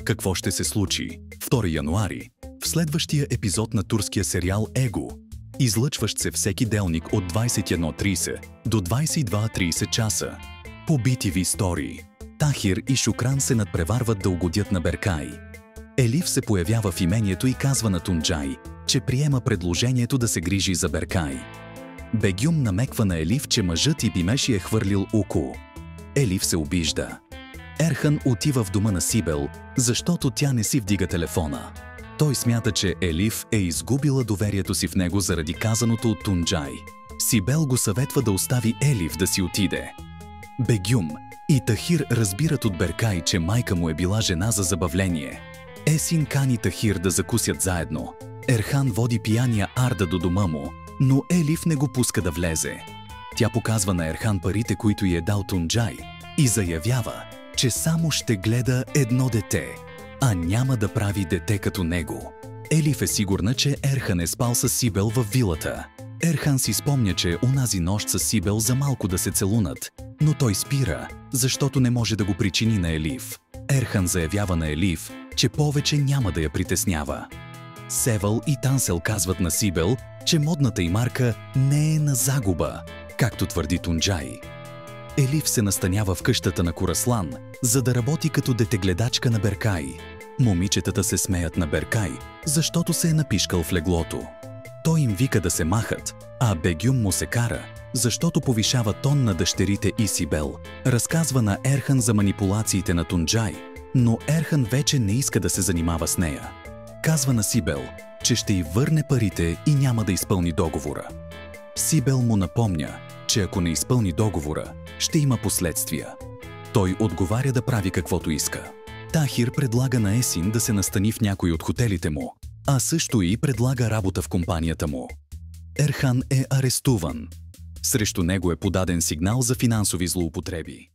Какво ще се случи? 2 януари. В следващия епизод на турския сериал Его, излъчващ се всеки делник от 21:30 до 22:30 часа. По BTV Story. Тахир и Шукран се надпреварват да угодят на Беркай. Елиф се появява в имението и казва на Тунджай, че приема предложението да се грижи за Беркай. Бегюм намеква на Елиф, че мъжът и Бимеши е хвърлил уку. Елиф се обижда. Ерхан отива в дома на Сибел, защото тя не си вдига телефона. Той смята, че Елиф е изгубила доверието си в него заради казаното от Тунджай. Сибел го съветва да остави Елиф да си отиде. Бегюм и Тахир разбират от Беркай, че майка му е била жена за забавление. Есин кани Тахир да закусят заедно. Ерхан води пияния Арда до дома му, но Елиф не го пуска да влезе. Тя показва на Ерхан парите, които й е дал Тунджай, и заявява, че само ще гледа едно дете, а няма да прави дете като него. Елиф е сигурна, че Ерхан е спал с Сибел във вилата. Ерхан си спомня, че онази нощ с Сибел за малко да се целунат, но той спира, защото не може да го причини на Елиф. Ерхан заявява на Елиф, че повече няма да я притеснява. Севал и Тансел казват на Сибел, че модната й марка не е на загуба, както твърди Тунджай. Елиф се настанява в къщата на Кураслан, за да работи като детегледачка на Беркай. Момичетата се смеят на Беркай, защото се е напишкал в леглото. Той им вика да се махат, а Бегюм му се кара, защото повишава тон на дъщерите и Сибел. Разказва на Ерхан за манипулациите на Тунджай, но Ерхан вече не иска да се занимава с нея. Казва на Сибел, че ще й върне парите и няма да изпълни договора. Сибел му напомня, че ако не изпълни договора, ще има последствия. Той отговаря да прави каквото иска. Тахир предлага на Есин да се настани в някой от хотелите му, а също и предлага работа в компанията му. Ерхан е арестуван. Срещу него е подаден сигнал за финансови злоупотреби.